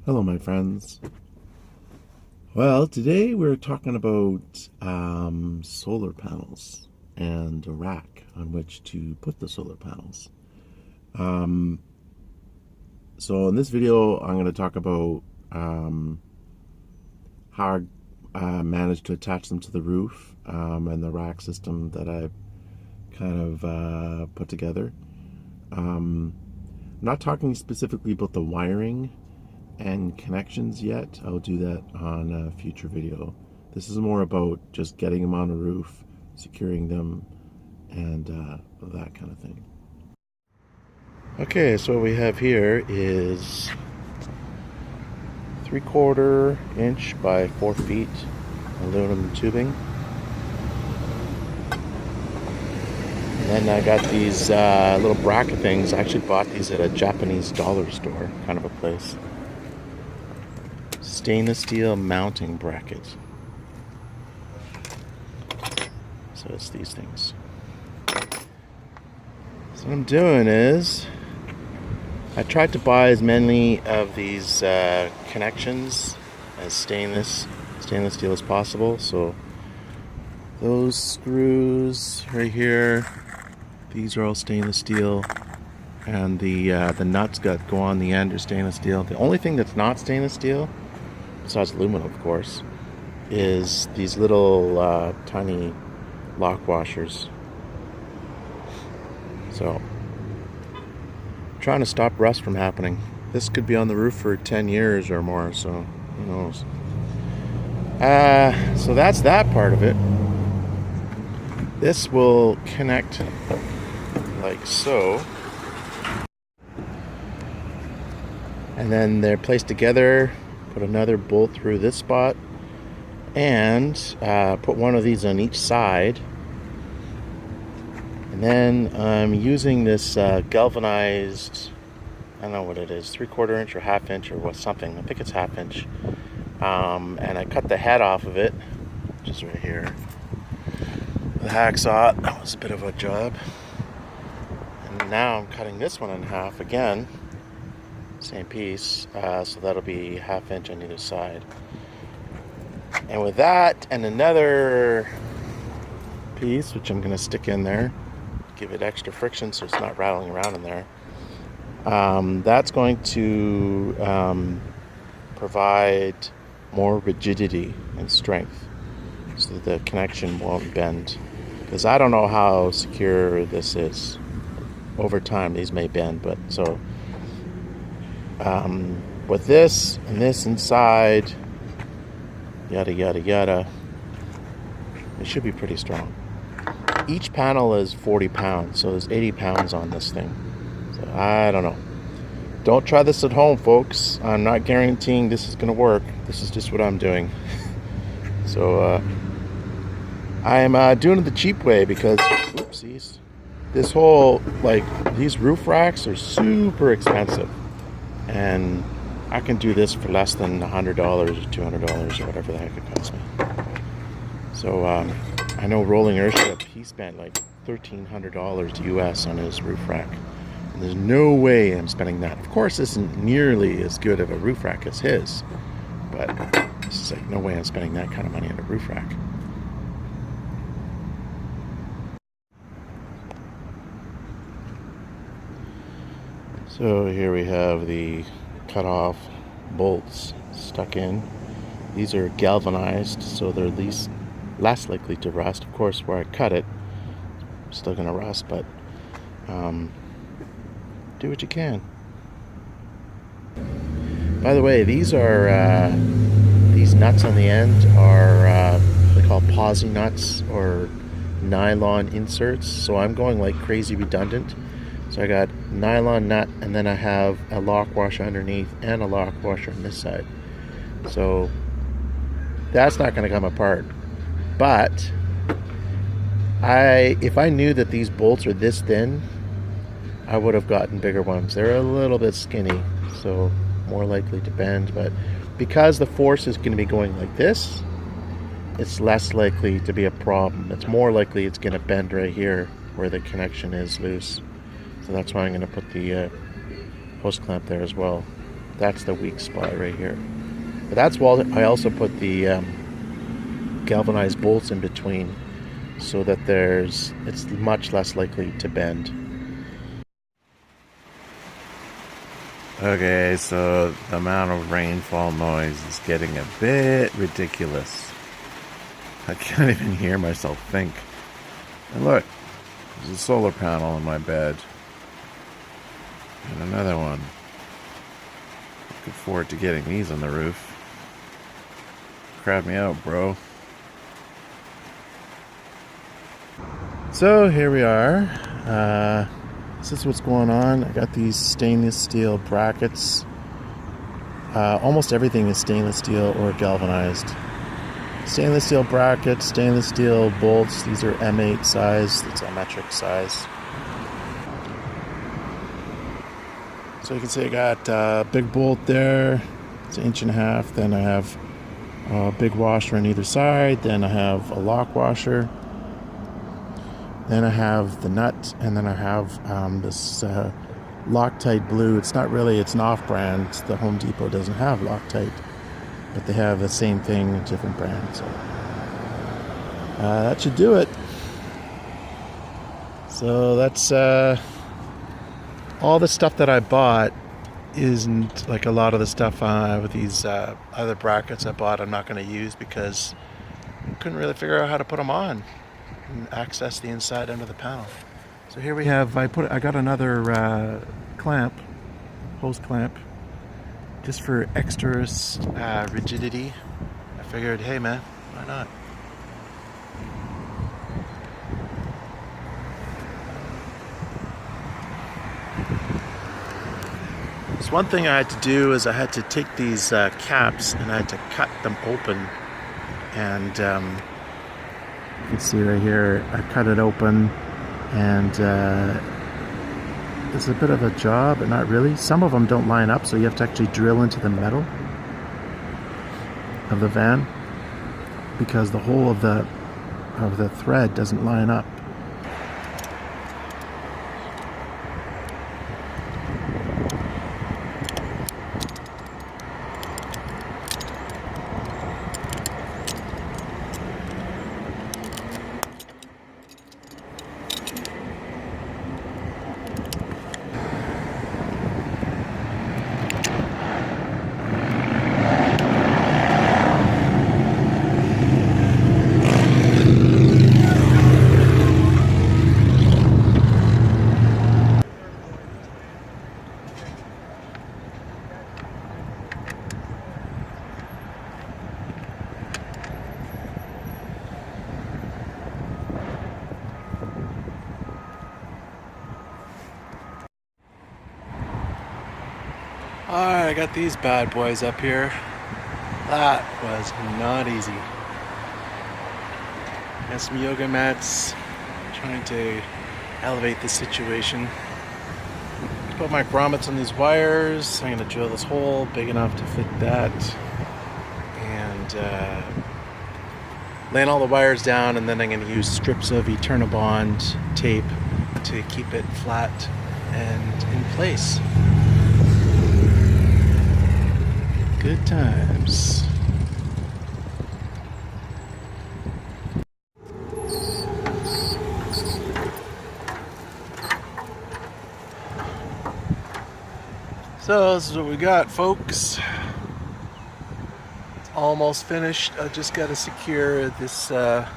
Hello, my friends. Well, today we're talking about solar panels and a rack on which to put the solar panels. Um, so in this video, I'm going to talk about how I managed to attach them to the roof and the rack system that I kind of put together. I'm not talking specifically about the wiring and connections yet. I'll do that on a future video. This is more about just getting them on a roof, securing them, and that kind of thing. Okay, so what we have here is 3/4 inch by 4 feet aluminum tubing. And then I got these little bracket things. I actually bought these at a Japanese dollar store kind of a place. Stainless steel mounting bracket. So it's these things. So what I'm doing is I tried to buy as many of these connections as stainless steel as possible. So those screws right here, these are all stainless steel, and the nuts that go on the end are stainless steel. The only thing that's not stainless steel, besides aluminum of course, is these little tiny lock washers. So I'm trying to stop rust from happening. This could be on the roof for 10 years or more, so who knows. So that's that part of it. This will connect like so, and then they're placed together. Put another bolt through this spot, and put one of these on each side. And then I'm using this galvanized, I don't know what it is, 3/4 inch or 1/2 inch or what, something. I think it's 1/2 inch. And I cut the head off of it, which is right here. The hacksaw, that was a bit of a job. And now I'm cutting this one in half again. Same piece, so that'll be 1/2 inch on either side. And with that and another piece, which I'm going to stick in there, give it extra friction so it's not rattling around in there, that's going to provide more rigidity and strength so that the connection won't bend. Because I don't know how secure this is. Over time these may bend, but so with this and this inside, yada yada yada, it should be pretty strong. Each panel is 40 pounds, so there's 80 pounds on this thing. So I don't know. Don't try this at home, folks. I'm not guaranteeing this is going to work. This is just what I'm doing. So I'm doing it the cheap way because, oopsies, this whole, like, these roof racks are super expensive. And I can do this for less than $100 or $200 or whatever the heck it costs me. So I know Rolling Earthship, he spent like $1,300 US on his roof rack. And there's no way I'm spending that. Of course, this isn't nearly as good of a roof rack as his, but this is like no way I'm spending that kind of money on a roof rack. So here we have the cut off bolts stuck in. These are galvanized, so they're less likely to rust. Of course, where I cut it, it's still gonna rust, but do what you can. By the way, these are these nuts on the end are they call posi nuts or nylon inserts. So I'm going like crazy redundant. So I got nylon nut, and then I have a lock washer underneath and a lock washer on this side. So that's not going to come apart. But if I knew that these bolts are this thin, I would have gotten bigger ones. They're a little bit skinny, so more likely to bend. But because the force is going to be going like this, it's less likely to be a problem. It's more likely it's going to bend right here where the connection is loose. So that's why I'm going to put the hose clamp there as well. That's the weak spot right here. But that's why I also put the galvanized bolts in between, so that it's much less likely to bend. Okay, so the amount of rainfall noise is getting a bit ridiculous. I can't even hear myself think. And look, there's a solar panel in my bed. And another one. Looking forward to getting these on the roof. Crowd me out, bro. So here we are. This is what's going on. I got these stainless steel brackets. Almost everything is stainless steel or galvanized. Stainless steel brackets, stainless steel bolts. These are M8 size. It's a metric size. So you can see I got a big bolt there. It's 1.5 inches. Then I have a big washer on either side. Then I have a lock washer. Then I have the nut, and then I have this Loctite blue. It's not really, it's an off-brand. The Home Depot doesn't have Loctite, but they have the same thing, a different brand. So that should do it. So that's all the stuff that I bought. Isn't like a lot of the stuff with these other brackets I bought I'm not going to use, because I couldn't really figure out how to put them on and access the inside end of the panel. So here we have, I got another clamp, hose clamp, just for extra rigidity. I figured, hey man, why not? So one thing I had to do is I had to take these caps and I had to cut them open, and you can see right here I cut it open, and it's a bit of a job, but not really. Some of them don't line up, so you have to actually drill into the metal of the van, because the whole of the thread doesn't line up. Alright, I got these bad boys up here. That was not easy. Got some yoga mats, trying to elevate the situation. Put my grommets on these wires. I'm going to drill this hole big enough to fit that. And laying all the wires down, and then I'm going to use strips of Eternabond tape to keep it flat and in place. Good times. So this is what we got, folks. It's almost finished. I just got to secure this other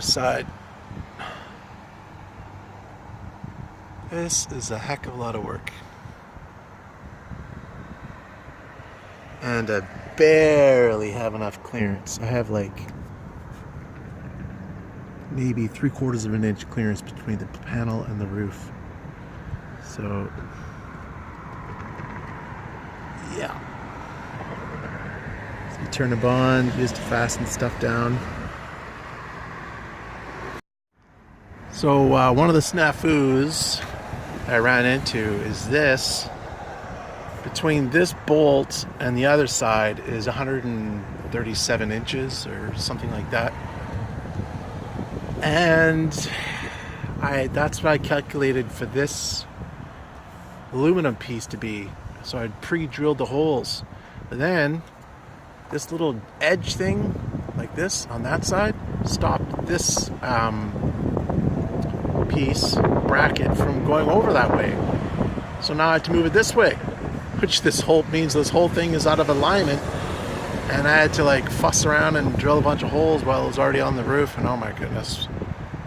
side. This is a heck of a lot of work. And I barely have enough clearance. I have like maybe 3/4 of an inch clearance between the panel and the roof. So yeah. So you turn the bond, used to fasten stuff down. So one of the snafus I ran into is this. Between this bolt and the other side is 137 inches or something like that. And that's what I calculated for this aluminum piece to be. So I'd pre-drilled the holes. But then this little edge thing, like this on that side, stopped this piece, bracket, from going over that way. So now I have to move it this way, which means this whole thing is out of alignment. And I had to like fuss around and drill a bunch of holes while it was already on the roof. And oh my goodness,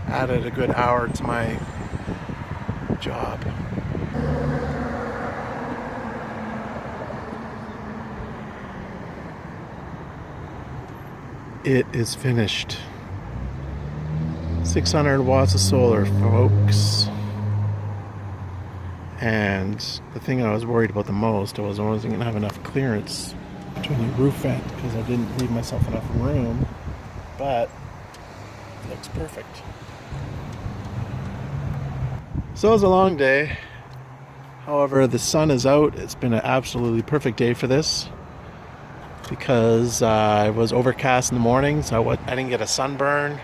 added a good hour to my job. It is finished. 600 watts of solar, folks. And the thing I was worried about the most, I wasn't going to have enough clearance between the roof vent because I didn't leave myself enough room. But it looks perfect. So it was a long day. However, the sun is out. It's been an absolutely perfect day for this because it was overcast in the morning, so I didn't get a sunburn,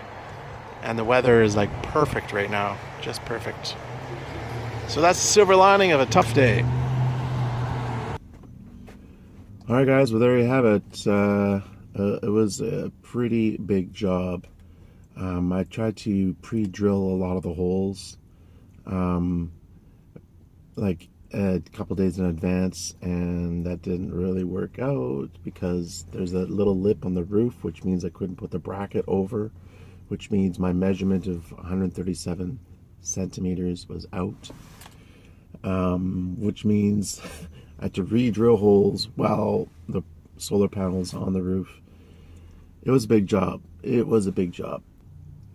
and the weather is like perfect right now, just perfect. So that's the silver lining of a tough day. All right, guys. Well, there you have it. It was a pretty big job. I tried to pre-drill a lot of the holes, like a couple days in advance, and that didn't really work out because there's a little lip on the roof, which means I couldn't put the bracket over, which means my measurement of 137 centimeters was out, which means I had to re-drill holes while the solar panels on the roof. It was a big job. It was a big job.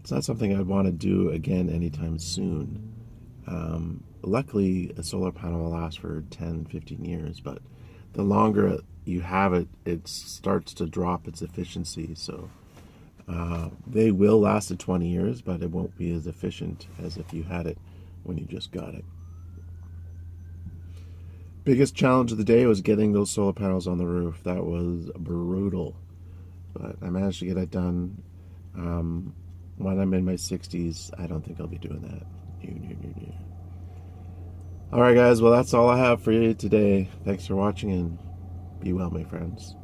It's not something I'd want to do again anytime soon. Luckily, a solar panel will last for 10, 15 years, but the longer you have it, it starts to drop its efficiency. So they will last to 20 years, but it won't be as efficient as if you had it when you just got it. Biggest challenge of the day was getting those solar panels on the roof. That was brutal, but I managed to get it done. When I'm in my 60s, I don't think I'll be doing that. All right, guys. Well, that's all I have for you today. Thanks for watching, and be well, my friends.